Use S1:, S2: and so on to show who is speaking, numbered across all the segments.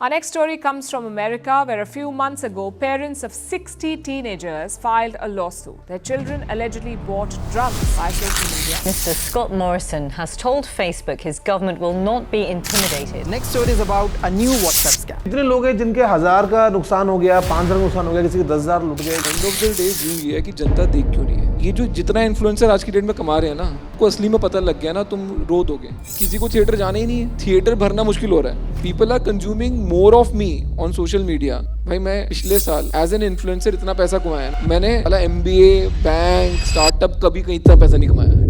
S1: Our next story comes from America, where a few months ago, parents of 60 teenagers filed a lawsuit. Their children allegedly bought drugs by social media.
S2: Mr. Scott Morrison has told Facebook his government will not be intimidated.
S3: Next story is about a new WhatsApp scam.
S4: इतने लोग हैं जिनके 1000 का नुकसान हो गया, 500 का नुकसान हो गया, किसी के 10,000 लुट गए।
S5: एंड ऑफ द डे ये है कि जनता देख क्यों रही है। ये जो जितना इन्फ्लुएंसर आज की डेट में कमा रहे हैं ना, को असली में पता लग गया ना, तुम रो दोगे। किसी को थिएटर जाना ही नहीं है, थिएटर भरना मुश्किल हो रहा है। People are consuming more of me on social media. भाई मैं पिछले साल एज एन इन्फ्लुएंसर इतना पैसा कमाया, मैंने वाला MBA, बैंक, स्टार्टअप कभी कहीं इतना पैसा नहीं कमाया।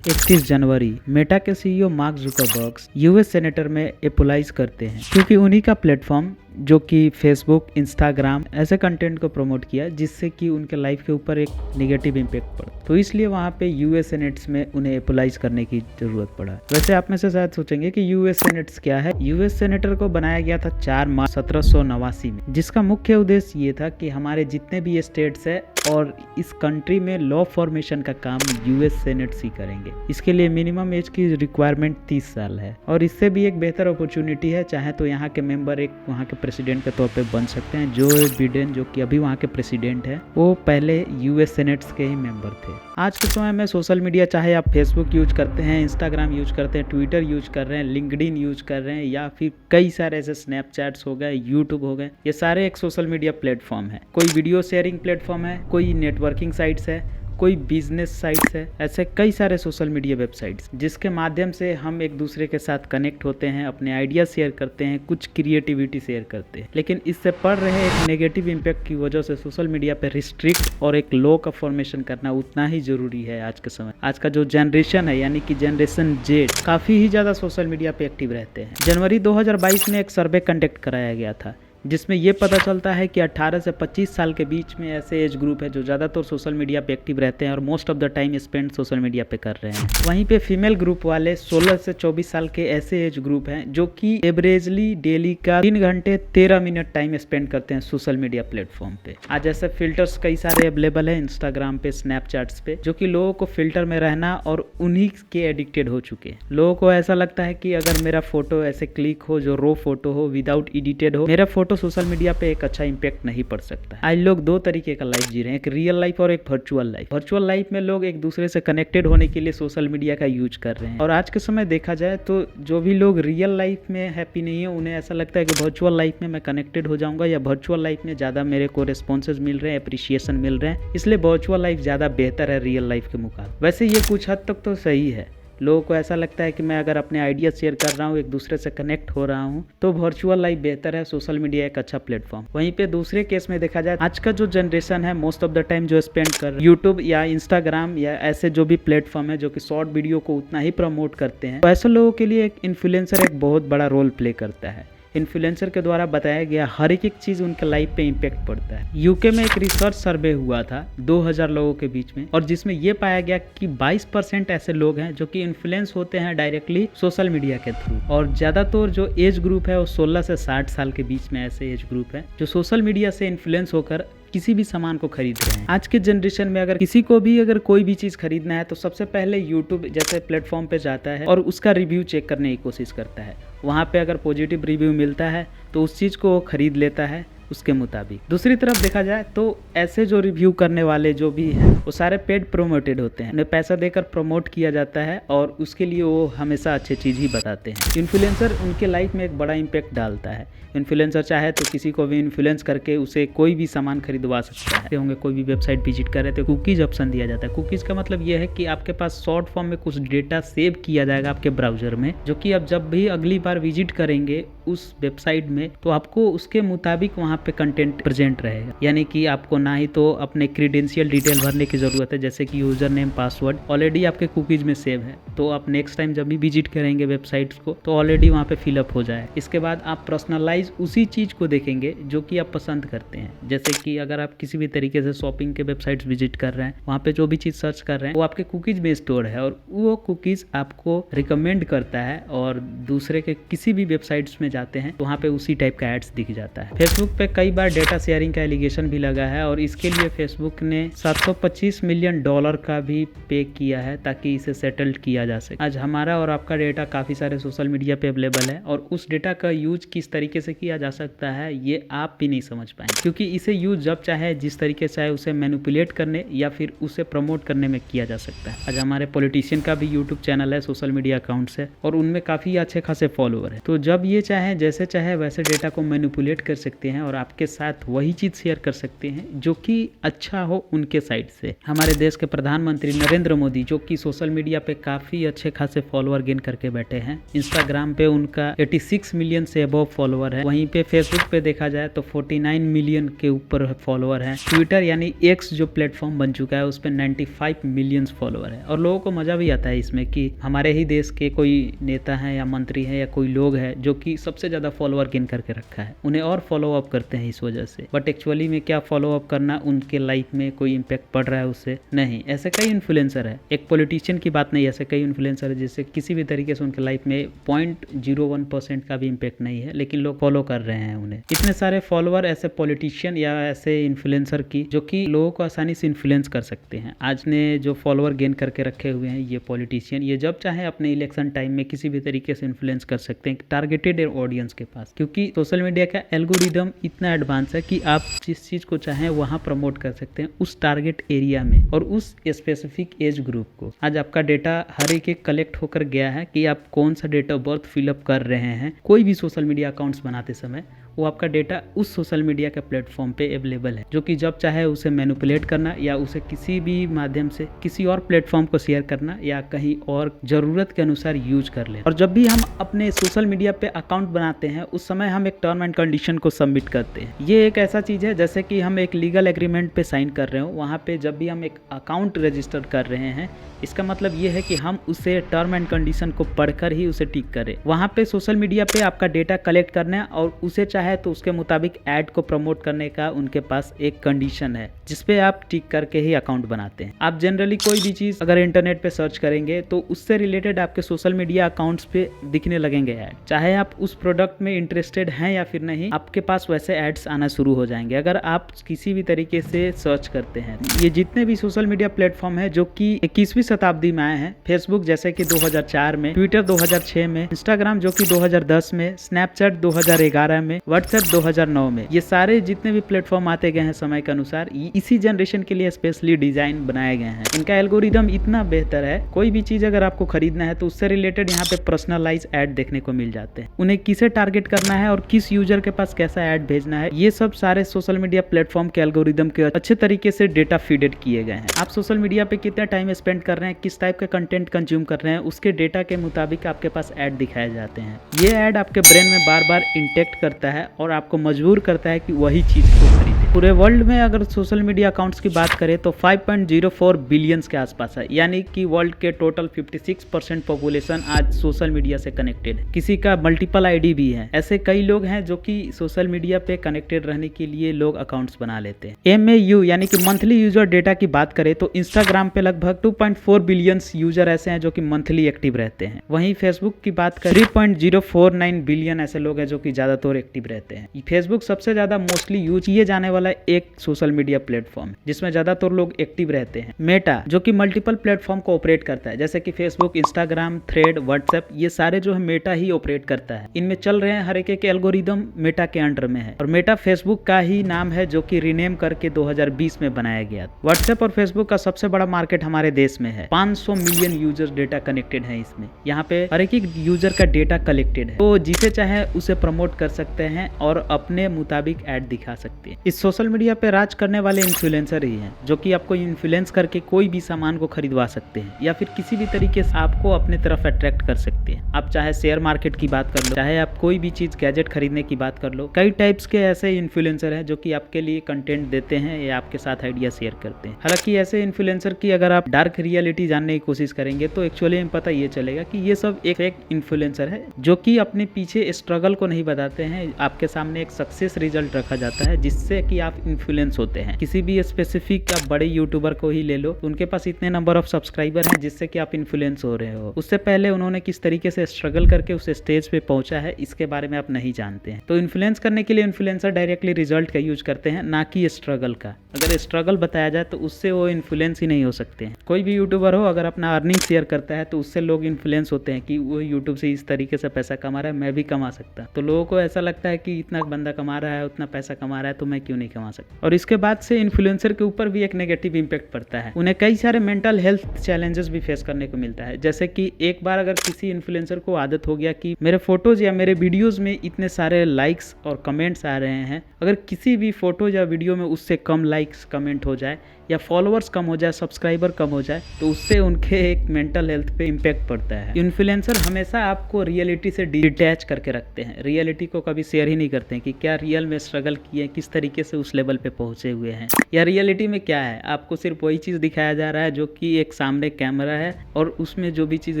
S6: 31 जनवरी मेटा के CEO mark Zuckerberg US senator में एपोलाइज करते हैं, क्योंकि उन्हीं का प्लेटफॉर्म जो कि फेसबुक, इंस्टाग्राम ऐसे कंटेंट को प्रमोट किया जिससे कि उनके लाइफ के ऊपर एक नेगेटिव इम्पैक्ट पड़ा। तो इसलिए वहाँ पे US सेनेट्स में उन्हें एपोलाइज करने की जरूरत पड़ा। वैसे आप में से शायद सोचेंगे कि US सेनेट्स क्या है। US सेनेटर को बनाया गया था 4 मार्च 1789 में, जिसका मुख्य उद्देश्य ये था कि हमारे जितने भी स्टेट्स है और इस कंट्री में लॉ फॉर्मेशन का काम US सेनेट्स ही करेंगे। इसके लिए मिनिमम एज की रिक्वायरमेंट 30 साल है, और इससे भी एक बेहतर अपॉर्चुनिटी है। चाहे तो यहाँ के मेंबर एक वहाँ के प्रेसिडेंट के तौर पे बन सकते हैं। जो बिडेन, जो कि अभी वहाँ के प्रेसिडेंट है, वो पहले US सेनेट्स के ही मेंबर थे। आज के समय में सोशल मीडिया, चाहे आप फेसबुक यूज करते हैं, इंस्टाग्राम यूज करते हैं, ट्विटर यूज कर रहे हैं, लिंक्डइन यूज कर रहे हैं, या फिर कई सारे ऐसे स्नैपचैट्स हो गए, यूट्यूब हो गए, ये सारे एक सोशल मीडिया प्लेटफॉर्म है। कोई वीडियो शेयरिंग प्लेटफॉर्म है, कोई नेटवर्किंग साइट्स है, कोई बिजनेस साइट्स है। ऐसे कई सारे सोशल मीडिया वेबसाइट्स जिसके माध्यम से हम एक दूसरे के साथ कनेक्ट होते हैं, अपने आइडिया शेयर करते हैं, कुछ क्रिएटिविटी शेयर करते हैं। लेकिन इससे पड़ रहे एक नेगेटिव इम्पैक्ट की वजह से सोशल मीडिया पे रिस्ट्रिक्ट और एक लॉ का फॉर्मेशन करना उतना ही जरूरी है आज के समय। आज का जो जनरेशन है, यानी कि जनरेशन Z, काफ़ी ही ज़्यादा सोशल मीडिया पे एक्टिव रहते हैं। जनवरी 2022 में एक सर्वे कंडक्ट कराया गया था, जिसमें ये पता चलता है कि 18 से 25 साल के बीच में ऐसे एज ग्रुप है जो ज़्यादातर सोशल मीडिया पे एक्टिव रहते हैं और most of the time spend social media पे कर रहे हैं। वहीं पे फीमेल ग्रुप वाले 16 से 24 साल के ऐसे एज ग्रुप हैं जो कि एवरेजली डेली का 3 घंटे 13 मिनट टाइम स्पेंड करते हैं सोशल मीडिया प्लेटफॉर्म पे। आज ऐसे फिल्टर्स कई सारे अवेलेबल है इंस्टाग्राम पे, स्नैपचैट्स पे, जो कि लोगों को फिल्टर में रहना और उन्हीं के एडिक्टेड हो चुके हैं। लोगों को ऐसा लगता है कि अगर मेरा फोटो ऐसे क्लिक हो, जो रो फोटो हो, विदाउट एडिटेड हो, मेरा फोटो सोशल मीडिया पे एक अच्छा इंपैक्ट नहीं पड़ सकता। आज लोग 2 तरीके का लाइफ जी रहे हैं, एक रियल लाइफ और एक वर्चुअल लाइफ। वर्चुअल लाइफ में लोग एक दूसरे से कनेक्टेड होने के लिए सोशल मीडिया का यूज कर रहे हैं, और आज के समय देखा जाए तो जो भी लोग रियल लाइफ में हैप्पी नहीं है, उन्हें ऐसा लगता है कि वर्चुअल लाइफ में मैं कनेक्टेड हो जाऊंगा, या वर्चुअल लाइफ में ज़्यादा मेरे को रिस्पॉन्सेज मिल रहे हैं, अप्रिशिएशन मिल रहे हैं, इसलिए वर्चुअल लाइफ ज़्यादा बेहतर है रियल लाइफ के मुकाबले। वैसे ये कुछ हद तक तो सही है। लोगों को ऐसा लगता है कि मैं अगर अपने आइडिया शेयर कर रहा हूँ, एक दूसरे से कनेक्ट हो रहा हूँ, तो वर्चुअल लाइफ बेहतर है, सोशल मीडिया एक अच्छा प्लेटफॉर्म। वहीं पे दूसरे केस में देखा जाए, आज का जो जनरेशन है मोस्ट ऑफ द टाइम जो स्पेंड कर यूट्यूब या इंस्टाग्राम या ऐसे जो भी प्लेटफॉर्म है जो कि शॉर्ट वीडियो को उतना ही प्रमोट करते हैं, तो ऐसे लोगों के लिए एक इन्फ्लुएंसर एक बहुत बड़ा रोल प्ले करता है। इन्फ्लुएंसर के द्वारा बताया गया हर एक चीज़ उनके लाइफ पे इम्पैक्ट पड़ता है। यूके में एक रिसर्च सर्वे हुआ था 2000 लोगों के बीच में, और जिसमें ये पाया गया कि 22% ऐसे लोग हैं जो कि इन्फ्लुएंस होते हैं डायरेक्टली सोशल मीडिया के थ्रू, और ज़्यादातर जो एज ग्रुप है वो 16 से 60 साल के बीच में ऐसे एज ग्रुप है जो सोशल मीडिया से इन्फ्लुएंस होकर किसी भी सामान को खरीद रहे हैं। आज के जनरेशन में अगर किसी को भी अगर कोई भी चीज़ खरीदना है तो सबसे पहले यूट्यूब जैसे प्लेटफॉर्म पे जाता है और उसका रिव्यू चेक करने की कोशिश करता है। वहाँ पे अगर पॉजिटिव रिव्यू मिलता है तो उस चीज़ को वो खरीद लेता है उसके मुताबिक। दूसरी तरफ देखा जाए तो ऐसे जो रिव्यू करने वाले जो भी हैं वो सारे पेड प्रोमोटेड होते हैं, उन्हें पैसा देकर प्रमोट किया जाता है और उसके लिए वो हमेशा अच्छी चीज़ ही बताते हैं। इन्फ्लुएंसर उनके लाइफ में एक बड़ा इम्पैक्ट डालता है। इन्फ्लुएंसर चाहे तो किसी को भी इन्फ्लुएंस करके उसे कोई भी सामान खरीदवा सकता है। होंगे कोई भी वेबसाइट विजिट कर रहे थे, कुकीज़ ऑप्शन दिया जाता है। कुकीज़ का मतलब यह है कि आपके पास शॉर्ट फॉर्म में कुछ डेटा सेव किया जाएगा आपके ब्राउजर में, जो कि आप जब भी अगली बार विजिट करेंगे उस वेबसाइट में तो आपको उसके मुताबिक वहाँ पे कंटेंट प्रेजेंट रहेगा। यानी कि आपको ना ही तो अपने क्रीडेंशियल डिटेल भरने की ज़रूरत है, जैसे कि यूज़र नेम, पासवर्ड ऑलरेडी आपके कुकीज़ में सेव है, तो आप नेक्स्ट टाइम जब भी विजिट करेंगे वेबसाइट्स को तो ऑलरेडी वहाँ पे फिलअप हो जाए। इसके बाद आप पर्सनलाइज उसी चीज़ को देखेंगे जो कि आप पसंद करते हैं। जैसे कि अगर आप किसी भी तरीके से शॉपिंग के वेबसाइट्स विजिट कर रहे हैं, वहाँ पे जो भी चीज़ सर्च कर रहे हैं वो आपके कुकीज़ में स्टोर है, और वो कुकीज़ आपको रिकमेंड करता है और दूसरे के किसी भी वेबसाइट्स में जाते हैं तो वहाँ पे उसी टाइप का एड्स दिख जाता है। फेसबुक पे कई बार डेटा शेयरिंग का एलिगेशन भी लगा है और इसके लिए फेसबुक ने $725 मिलियन का भी पे किया है ताकि इसे सेटल्ड किया जा सके। आज हमारा और आपका डेटा काफ़ी सारे सोशल मीडिया पे अवेलेबल है और उस डेटा का यूज किस तरीके से किया जा सकता है ये आप भी नहीं समझ पाएंगे, क्योंकि इसे यूज जब चाहे जिस तरीके से चाहे उसे मैनिपुलेट करने या फिर उसे प्रमोट करने में किया जा सकता है। आज हमारे पॉलिटिशियन का भी यूट्यूब चैनल है, सोशल मीडिया अकाउंट्स है और उनमें काफ़ी अच्छे खासे फॉलोअर है। तो जब ये चाहे जैसे चाहे वैसे डेटा को मैनिपुलेट कर सकते हैं और आपके साथ वही चीज़ शेयर कर सकते हैं जो कि अच्छा हो उनके साइड से। हमारे देश के प्रधानमंत्री नरेंद्र मोदी जो कि सोशल मीडिया पे काफ़ी अच्छे खासे फॉलोअर गेन करके बैठे हैं। इंस्टाग्राम पे उनका 86 मिलियन से अबव फॉलोअर है। वहीं पे फेसबुक पे देखा जाए तो 49 मिलियन के ऊपर फॉलोअर है। ट्विटर यानी एक्स जो प्लेटफॉर्म बन चुका है उस पर 95 मिलियन फॉलोअर है। और लोगों को मजा भी आता है इसमें कि हमारे ही देश के कोई नेता है या मंत्री है या कोई लोग है जो कि सबसे ज़्यादा फॉलोअर गेन करके रखा है, उन्हें और फॉलो अप करते हैं इस वजह से। बट एक्चुअली में क्या फॉलो अप करना उनके लाइफ में कोई इम्पैक्ट पड़ रहा है उससे? नहीं। ऐसे कई इन्फ्लुएंसर है, एक पॉलिटिशियन की बात नहीं, ऐसे कई इन्फ्लुएंसर है जिससे किसी भी तरीके से उनके लाइफ में 0.01% का भी इम्पैक्ट नहीं है, लेकिन लोग फॉलो कर रहे हैं उन्हें। इतने सारे फॉलोअर ऐसे पॉलिटिशियन या ऐसे इन्फ्लुएंसर की जो कि लोगों को आसानी से इन्फ्लुएंस कर सकते हैं। आज ने जो फॉलोअर गेन करके रखे हुए हैं ये पॉलिटिशियन, ये जब चाहे अपने इलेक्शन टाइम में किसी भी तरीके से इन्फ्लुएंस कर सकते हैं टारगेटेड ऑडियंस के पास, क्योंकि सोशल मीडिया का एल्गोरिदम इतना एडवांस है कि आप जिस चीज़ को चाहें वहाँ प्रमोट कर सकते हैं उस टारगेट एरिया में और उस स्पेसिफिक एज ग्रुप को। आज आपका डेटा हर एक कलेक्ट होकर गया है कि आप कौन सा डेट ऑफ बर्थ फिलअप कर रहे हैं। कोई भी सोशल मीडिया अकाउंट्स बनाते समय वो आपका डेटा उस सोशल मीडिया के प्लेटफॉर्म पे अवेलेबल है, जो कि जब चाहे उसे मैनिपुलेट करना या उसे किसी भी माध्यम से किसी और प्लेटफॉर्म को शेयर करना या कहीं और ज़रूरत के अनुसार यूज कर लें। और जब भी हम अपने सोशल मीडिया पे अकाउंट बनाते हैं उस समय हम एक टर्म एंड कंडीशन को सबमिट करते हैं। ये एक ऐसा चीज़ है जैसे कि हम एक लीगल एग्रीमेंट पे साइन कर रहे हो। वहाँ पे जब भी हम एक अकाउंट रजिस्टर कर रहे हैं इसका मतलब ये है कि हम उसे टर्म एंड कंडीशन को पढ़कर ही उसे टिक करें। वहाँ पे सोशल मीडिया पे आपका डेटा कलेक्ट करना है और उसे चाहे तो उसके मुताबिक ऐड को प्रमोट करने का उनके पास एक कंडीशन है जिसपे आप टिक करके ही अकाउंट बनाते हैं। आप जनरली कोई भी चीज़ अगर इंटरनेट पे सर्च करेंगे तो उससे रिलेटेड आपके सोशल मीडिया अकाउंट्स पे दिखने लगेंगे ऐड। चाहे आप उस प्रोडक्ट में इंटरेस्टेड हैं या फिर नहीं, आपके पास वैसे एड्स आना शुरू हो जाएंगे अगर आप किसी भी तरीके से सर्च करते हैं। ये जितने भी सोशल मीडिया प्लेटफॉर्म है जो कि 21वीं शताब्दी में आए हैं, फेसबुक जैसे कि 2004 में, ट्विटर 2006 में, इंस्टाग्राम जो कि 2010 में, स्नैपचैट 2011 में, व्हाट्सएप 2009 में, ये सारे जितने भी प्लेटफॉर्म आते गए हैं समय के अनुसार इसी जनरेशन के लिए स्पेशली डिजाइन बनाए गए हैं। इनका एल्गोरिदम इतना बेहतर है, कोई भी चीज अगर आपको खरीदना है तो उससे रिलेटेड यहाँ पे पर्सनलाइज ऐड देखने को मिल जाते हैं। उन्हें किसे टारगेट करना है और किस यूजर के पास कैसा ऐड भेजना है, ये सब सारे सोशल मीडिया प्लेटफॉर्म के एल्गोरिदम के अच्छे तरीके से डेटा फीडेड किए गए हैं। आप सोशल मीडिया पे कितना टाइम स्पेंड कर रहे हैं, किस टाइप का कंटेंट कंज्यूम कर रहे हैं, उसके डेटा के मुताबिक आपके पास ऐड दिखाए जाते हैं। ये ऐड आपके ब्रेन में बार बार इंटेक्ट करता है और आपको मजबूर करता है कि वही चीज को खरीदें। पूरे वर्ल्ड में अगर सोशल मीडिया अकाउंट्स की बात करें तो 5.04 बिलियंस के आसपास है, यानी कि वर्ल्ड के टोटल 56% पॉपुलेशन आज सोशल मीडिया से कनेक्टेड है। किसी का मल्टीपल आईडी भी है। ऐसे कई लोग हैं जो कि सोशल मीडिया पे कनेक्टेड रहने के लिए लोग अकाउंट्स बना लेते हैं। MAU यानी कि मंथली यूजर डेटा की बात करें तो इंस्टाग्राम पे लगभग 2.4 बिलियंस यूजर ऐसे हैं जो कि मंथली एक्टिव रहते हैं। वहीं फेसबुक की बात करें 3.049 बिलियन ऐसे लोग हैं जो कि ज्यादातर एक्टिव रहते हैं। फेसबुक सबसे ज्यादा मोस्टली यूज किए जाने वाला एक सोशल मीडिया प्लेटफॉर्म जिसमें ज्यादातर लोग एक्टिव रहते हैं। मेटा जो कि मल्टीपल प्लेटफॉर्म को ऑपरेट करता है, जैसे कि फेसबुक, इंस्टाग्राम, थ्रेड, व्हाट्सएप, ये सारे जो है मेटा ही ऑपरेट करता है। इनमें चल रहे हैं हर एक के एल्गोरिदम मेटा के अंडर में है और मेटा फेसबुक का ही नाम है जो कि रीनेम करके 2020 में बनाया गया। व्हाट्सएप और फेसबुक का सबसे बड़ा मार्केट हमारे देश में है। 500 मिलियन यूजर डेटा कनेक्टेड है इसमें। यहाँ पे हर एक यूजर का डेटा कलेक्टेड है, तो जिसे चाहे उसे प्रमोट कर सकते हैं और अपने मुताबिक ऐड दिखा सकते हैं। इस सोशल मीडिया पे राज करने वाले इन्फ्लुएंसर ही हैं जो कि आपको इन्फ्लुएंस करके कोई भी सामान को खरीदवा सकते हैं या फिर किसी भी तरीके से आपको अपने तरफ अट्रैक्ट कर सकते हैं। आप चाहे शेयर मार्केट की बात कर लो, चाहे आप कोई भी चीज गैजेट खरीदने की बात कर लो, कई टाइप्स के ऐसे इन्फ्लुएंसर हैं जो कि आपके लिए कंटेंट देते हैं या आपके साथ आइडिया शेयर करते हैं। हालांकि ऐसे इन्फ्लुएंसर की अगर आप डार्क रियलिटी जानने की कोशिश करेंगे तो एक्चुअली में पता ये चलेगा कि ये सब एक फेक इन्फ्लुएंसर है जो कि अपने पीछे स्ट्रगल को नहीं बताते हैं, आपके सामने एक सक्सेस रिजल्ट रखा जाता है जिससे कि आप इन्फ्लुएंस होते हैं। किसी भी स्पेसिफिक आप बड़े यूट्यूबर को ही ले लो, उनके पास इतने नंबर ऑफ सब्सक्राइबर हैं जिससे कि आप इन्फ्लुएंस हो रहे हो। उससे पहले उन्होंने किस तरीके से स्ट्रगल करके उस स्टेज पे पहुंचा है इसके बारे में आप नहीं जानते हैं। तो इन्फ्लुएंस करने के लिए इन्फ्लुएंसर डायरेक्टली रिजल्ट का यूज करते हैं, ना कि स्ट्रगल का। अगर स्ट्रगल बताया जाए तो उससे वो इन्फ्लुएंस ही नहीं हो सकते हैं। कोई भी यूट्यूबर हो अगर अपना अर्निंग शेयर करता है तो उससे लोग इन्फ्लुएंस होते हैं कि वो यूट्यूब से इस तरीके से पैसा कमा रहा है, मैं भी कमा सकता। तो लोगों को ऐसा लगता है कि इतना बंदा कमा रहा है, उतना पैसा कमा रहा है, तो मैं क्यों नहीं कमा सकता। और इसके बाद से इन्फ्लुएंसर के ऊपर भी एक नेगेटिव इंपैक्ट पड़ता है। उन्हें कई सारे मेंटल हेल्थ चैलेंजेस भी फेस करने को मिलता है। जैसे कि एक बार अगर किसी इन्फ्लुएंसर को आदत हो गया कि मेरे फोटोज या मेरे वीडियोज में इतने सारे लाइक्स और कमेंट्स आ रहे हैं, अगर किसी भी फोटो या वीडियो में उससे कम लाइक्स कमेंट हो जाए या फॉलोअर्स कम हो जाए, सब्सक्राइबर कम हो जाए, तो उससे उनके एक मेंटल हेल्थ पे इम्पैक्ट पड़ता है। इन्फ्लुएंसर हमेशा आपको रियलिटी से डिटैच करके रखते हैं, रियलिटी को कभी शेयर ही नहीं करते हैं कि क्या रियल में स्ट्रगल किए, किस तरीके से उस लेवल पे पहुंचे हुए हैं, या रियलिटी में क्या है। आपको सिर्फ वही चीज़ दिखाया जा रहा है जो कि एक सामने कैमरा है और उसमें जो भी चीज़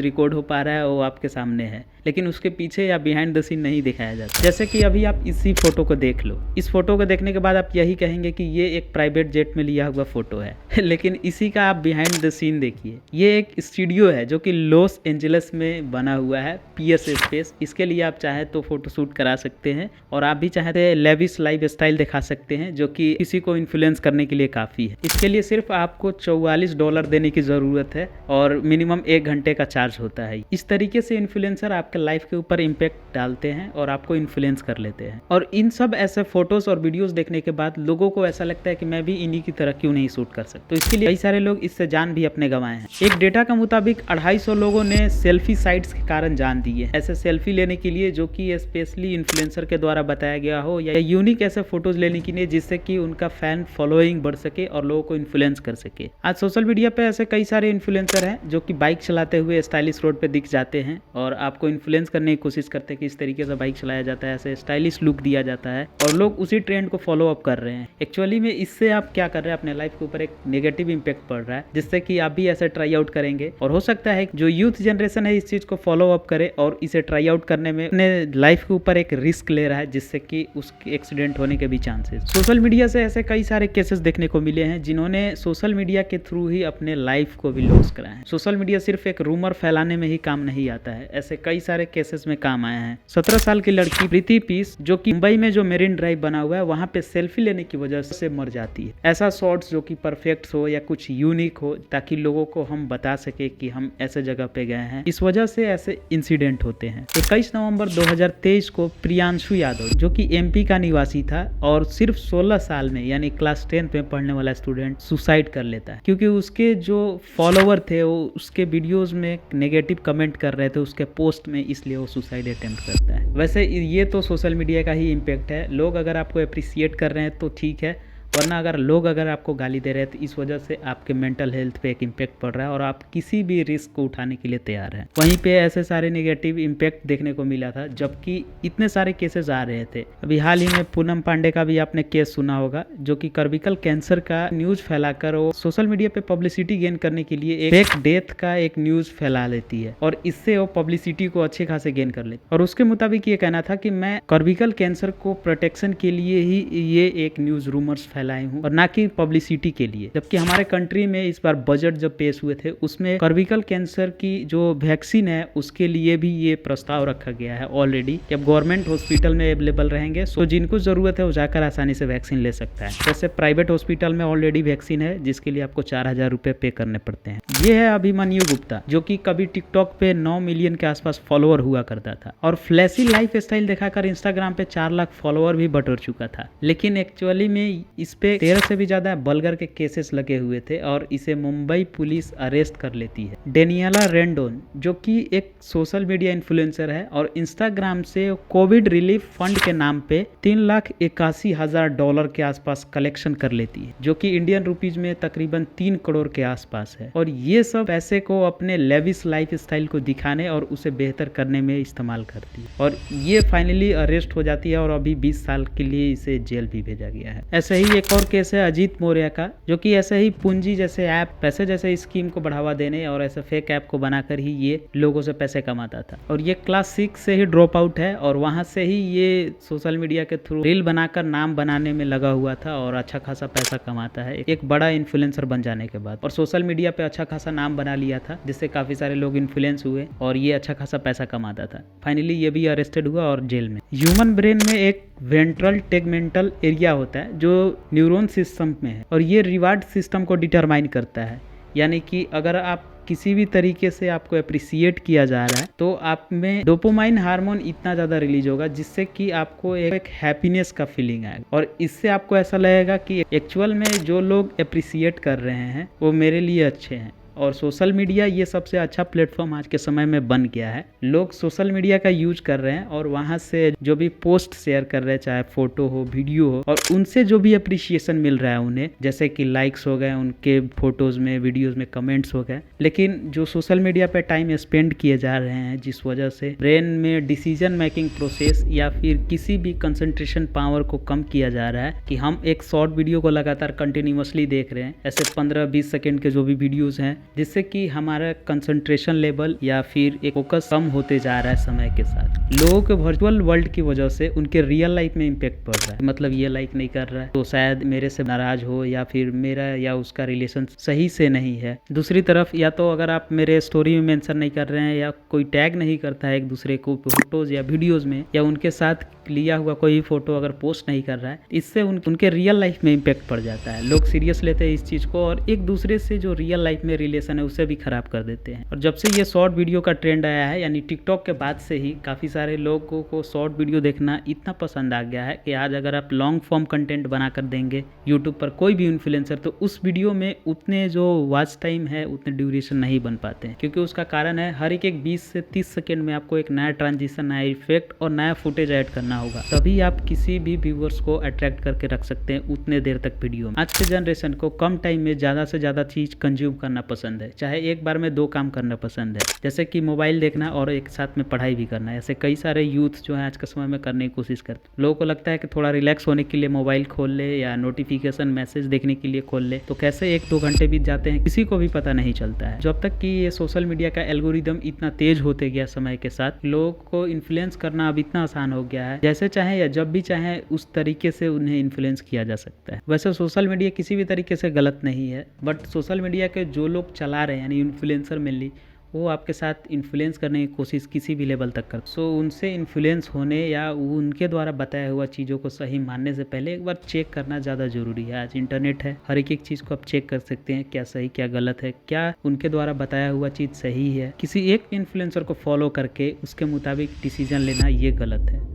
S6: रिकॉर्ड हो पा रहा है वो आपके सामने है, लेकिन उसके पीछे या बिहाइंड द सीन नहीं दिखाया जाता। जैसे कि अभी आप इसी फोटो को देख लो, इस फोटो को देखने के बाद आप यही कहेंगे कि ये एक प्राइवेट जेट में लिया हुआ फोटो है लेकिन इसी का आप बिहाइंड द सीन देखिए। ये एक स्टूडियो है जो कि लॉस एंजलिस में बना हुआ है, पीएस स्पेस। इसके लिए आप चाहे तो फोटो शूट करा सकते हैं और आप भी चाहते हैं लेविश लाइफ स्टाइल दिखा सकते हैं जो कि किसी को इन्फ्लुएंस करने के लिए काफ़ी है। इसके लिए सिर्फ आपको $44 देने की ज़रूरत है और मिनिमम 1 घंटे का चार्ज होता है। इस तरीके से इन्फ्लुएंसर आपके लाइफ के ऊपर इम्पैक्ट डालते हैं और आपको इन्फ्लुएंस कर लेते हैं। और इन सब ऐसे फोटोज और वीडियोस देखने के बाद लोगों को ऐसा लगता है कि मैं भी इन्हीं की तरह क्यों नहीं शूट कर सकता। तो इसके लिए कई सारे लोग इससे जान भी अपने गंवाए हैं। एक डेटा के मुताबिक 250 लोगों ने सेल्फी साइट्स के कारण जान दी है। ऐसे सेल्फी लेने के लिए जो कि स्पेशली इन्फ्लुएंसर के द्वारा बताया गया हो, या यूनिक ऐसे फोटोज लेने के लिए जिससे कि उनका फैन फॉलोइंग बढ़ सके और लोगों को इन्फ्लुएंस कर सके। आज सोशल मीडिया पे ऐसे कई सारे इन्फ्लुएंसर हैं जो कि बाइक चलाते हुए स्टाइलिश रोड पे दिख जाते हैं और आपको इन्फ्लुएंस करने की कोशिश करते हैं कि इस तरीके से बाइक चलाया जाता है, ऐसे स्टाइलिश लुक दिया जाता है और लोग उसी ट्रेंड को फॉलो अप कर रहे हैं। एक्चुअली में इससे आप क्या कर रहे हैं, अपने लाइफ के ऊपर एक नेगेटिव इंपैक्ट पड़ रहा है, जिससे कि आप भी ऐसे ट्राई आउट करेंगे। और हो सकता है जो यूथ जनरेशन है इस चीज को फॉलो अप करे और इसे ट्राई आउट करने में अपने लाइफ के ऊपर एक रिस्क ले रहा है, जिससे कि उसके एक्सीडेंट होने के भी चांसेस। सोशल मीडिया से ऐसे कई सारे केसेस देखने को मिले हैं जिन्होंने सोशल मीडिया के थ्रू ही अपने लाइफ को भी लॉस कराया है। सोशल मीडिया सिर्फ एक रूमर फैलाने में ही काम नहीं आता है, ऐसे कई सारे केसेस में काम आया है। 17 साल की लड़की प्रीति पीस जो कि मुंबई में जो मेरिन ड्राइव बना हुआ है वहां पे सेल्फी लेने की वजह से मर जाती है। ऐसा शॉट्स जो कि परफेक्ट हो या कुछ यूनिक हो ताकि लोगों को हम बता सके कि हम ऐसे जगह पे गए हैं, इस वजह से ऐसे इंसिडेंट होते हैं। 21 नवंबर 2023 को प्रियांशु यादव जो कि एमपी का निवासी था और सिर्फ 16 साल में यानी क्लास 10 में पढ़ने वाला स्टूडेंट सुसाइड कर लेता है, क्योंकि उसके जो फॉलोवर थे वो उसके वीडियोस में नेगेटिव कमेंट कर रहे थे उसके पोस्ट में, इसलिए वो सुसाइड अटेम्प्ट करता है। वैसे ये तो सोशल मीडिया का ही इम्पैक्ट है। लोग अगर आपको अप्रिसिएट कर रहे हैं तो ठीक है, वरना अगर आपको गाली दे रहे हैं तो इस वजह से आपके मेंटल हेल्थ पे एक इम्पैक्ट पड़ रहा है और आप किसी भी रिस्क को उठाने के लिए तैयार हैं। वहीं पे ऐसे सारे नेगेटिव इम्पैक्ट देखने को मिला था जबकि इतने सारे केसेस आ रहे थे। अभी हाल ही में पूनम पांडे का भी आपने केस सुना होगा जो कि सर्विकल कैंसर का न्यूज फैलाकर वो सोशल मीडिया पे पब्लिसिटी गेन करने के लिए एक फेक डेथ का एक न्यूज फैला लेती है और इससे वो पब्लिसिटी को अच्छे खासे गेन कर लेती। और उसके मुताबिक ये कहना था कि मैं सर्विकल कैंसर को प्रोटेक्शन के लिए ही ये एक न्यूज रूमर्स लाए हूं और ना कि पब्लिसिटी के लिए। जबकि हमारे कंट्री में इस बार बजट जब पेश हुए थे उसमें सर्विकल कैंसर की जो वैक्सीन है उसके लिए भी ये प्रस्ताव रखा गया है ऑलरेडी कि अब गवर्नमेंट हॉस्पिटल में अवेलेबल रहेंगे, सो जिनको जरूरत है वो जाकर आसानी से वैक्सीन ले सकता है। जैसे प्राइवेट हॉस्पिटल में ऑलरेडी वैक्सीन है जिसके लिए आपको 4000 रुपए पे करने पड़ते हैं। ये है अभिमन्यु गुप्ता जो कि कभी टिकटॉक पे 9 मिलियन के आसपास फॉलोअर हुआ करता था और फ्लैशी लाइफ स्टाइल दिखाकर इंस्टाग्राम पे 4 लाख फॉलोअर भी बटोर चुका था। लेकिन एक्चुअली में इस पे 13 से भी ज्यादा बल्गर के केसेस लगे हुए थे और इसे मुंबई पुलिस अरेस्ट कर लेती है। डेनियला रेंडोन जो कि एक सोशल मीडिया इन्फ्लुएंसर है और इंस्टाग्राम से कोविड रिलीफ फंड के नाम पे $3,81,000 के आसपास कलेक्शन कर लेती है, जो कि इंडियन रुपीज में तकरीबन 3 करोड़ के आसपास है। और ये सब पैसे को अपने लेविश लाइफ स्टाइल को दिखाने और उसे बेहतर करने में इस्तेमाल करती है और ये फाइनली अरेस्ट हो जाती है और अभी 20 साल के लिए इसे जेल भी भेजा गया है। ऐसे ही एक एक और केस है अजीत मौर्य का, जो कि ऐसे ही पूंजी जैसे ऐप, पैसे जैसे स्कीम को बढ़ावा देने और ऐसे फेक ऐप को बनाकर ही ये लोगों से पैसे कमाता था। और ये क्लास 6 से ही ड्रॉप आउट है और वहाँ से ही ये सोशल मीडिया के थ्रू रील बनाकर नाम बनाने में लगा हुआ था और अच्छा खासा पैसा कमाता है एक बड़ा इन्फ्लुएंसर बन जाने के बाद। और सोशल मीडिया पे अच्छा खासा नाम बना लिया था, जिससे काफी सारे लोग इन्फ्लुएंस हुए और ये अच्छा खासा पैसा कमाता था। फाइनली ये भी अरेस्टेड हुआ और जेल में। ह्यूमन ब्रेन में एक वेंट्रल टेगमेंटल एरिया होता है जो न्यूरॉन सिस्टम में है और ये रिवार्ड सिस्टम को डिटरमाइन करता है। यानी कि अगर आप किसी भी तरीके से आपको अप्रिसिएट किया जा रहा है तो आप में डोपामाइन हार्मोन इतना ज़्यादा रिलीज होगा जिससे कि आपको एक हैप्पीनेस का फीलिंग आएगा और इससे आपको ऐसा लगेगा कि एक्चुअल में जो लोग अप्रिसिएट कर रहे हैं वो मेरे लिए अच्छे हैं। और सोशल मीडिया ये सबसे अच्छा प्लेटफॉर्म आज के समय में बन गया है। लोग सोशल मीडिया का यूज कर रहे हैं और वहाँ से जो भी पोस्ट शेयर कर रहे हैं, चाहे फोटो हो, वीडियो हो, और उनसे जो भी अप्रिसिएशन मिल रहा है उन्हें, जैसे कि लाइक्स हो गए उनके फोटोज़ में, वीडियोज़ में कमेंट्स हो गए। लेकिन जो सोशल मीडिया पे टाइम स्पेंड किए जा रहे हैं जिस वजह से ब्रेन में डिसीजन मेकिंग प्रोसेस या फिर किसी भी कंसंट्रेशन पावर को कम किया जा रहा है कि हम एक शॉर्ट वीडियो को लगातार कंटिन्यूसली देख रहे हैं, ऐसे 15-20 सेकेंड के जो भी वीडियोज़ हैं, जिससे कि हमारा कंसंट्रेशन लेवल या फिर एक फोकस कम होते जा रहा है समय के साथ। लोगों के वर्चुअल वर्ल्ड की वजह से उनके रियल लाइफ में इम्पैक्ट पड़ रहा है। मतलब ये लाइक नहीं कर रहा है तो शायद मेरे से नाराज हो या फिर मेरा या उसका रिलेशन सही से नहीं है। दूसरी तरफ या तो अगर आप मेरे स्टोरी में मेंशन नहीं कर रहे हैं या कोई टैग नहीं करता है एक दूसरे को फोटोज या वीडियोज में, या उनके साथ लिया हुआ कोई फोटो अगर पोस्ट नहीं कर रहा है, इससे उनके रियल लाइफ में इम्पैक्ट पड़ जाता है। लोग सीरियस लेते हैं इस चीज़ को और एक दूसरे से जो रियल लाइफ में रिलेशन है उसे भी खराब कर देते हैं। और जब से ये शॉर्ट वीडियो का ट्रेंड आया है, यानी टिकटॉक के बाद से ही काफ़ी सारे लोगों को शॉर्ट वीडियो देखना इतना पसंद आ गया है कि आज अगर आप लॉन्ग फॉर्म कंटेंट बनाकर देंगे यूट्यूब पर कोई भी इन्फ्लुएंसर, तो उस वीडियो में उतने जो वॉच टाइम है उतने ड्यूरेशन नहीं बन पाते हैं। क्योंकि उसका कारण है हर एक 20 से 30 सेकेंड में आपको एक नया ट्रांजिशन, नया इफेक्ट और नया फुटेज ऐड करना होगा, तभी आप किसी भी व्यूअर्स को अट्रैक्ट करके रख सकते हैं उतने देर तक वीडियो में। आज के जनरेशन को कम टाइम में ज़्यादा से ज़्यादा चीज़ कंज्यूम करना पसंद है, चाहे एक बार में 2 काम करना पसंद है, जैसे कि मोबाइल देखना और एक साथ में पढ़ाई भी करना। ऐसे कई सारे यूथ जो है आज के समय में करने की कोशिश करते हैं। लोगों को लगता है कि थोड़ा रिलैक्स होने के लिए मोबाइल खोल ले या नोटिफिकेशन मैसेज देखने के लिए खोल ले, तो कैसे 1-2 घंटे बीत जाते हैं किसी को भी पता नहीं चलता है। जब तक कि ये सोशल मीडिया का एल्गोरिदम इतना तेज होते गया समय के साथ, लोगों को इन्फ्लुएंस करना अब इतना आसान हो गया है, जैसे चाहे या जब भी चाहे उस तरीके से उन्हें इन्फ्लुएंस किया जा सकता है। वैसे सोशल मीडिया किसी भी तरीके से गलत नहीं है, बट सोशल मीडिया के जो लोग चला रहे हैं यानी इन्फ्लुएंसर मेनली, वो आपके साथ इन्फ्लुएंस करने की कोशिश किसी भी लेवल तक करते। सो उनसे इन्फ्लुएंस होने या उनके द्वारा बताया हुआ चीज़ों को सही मानने से पहले एक बार चेक करना ज़्यादा ज़रूरी है। आज इंटरनेट है, हर एक चीज़ को आप चेक कर सकते हैं, क्या सही क्या गलत है, क्या उनके द्वारा बताया हुआ चीज़ सही है। किसी एक इन्फ्लुएंसर को फॉलो करके उसके मुताबिक डिसीजन लेना ये गलत है।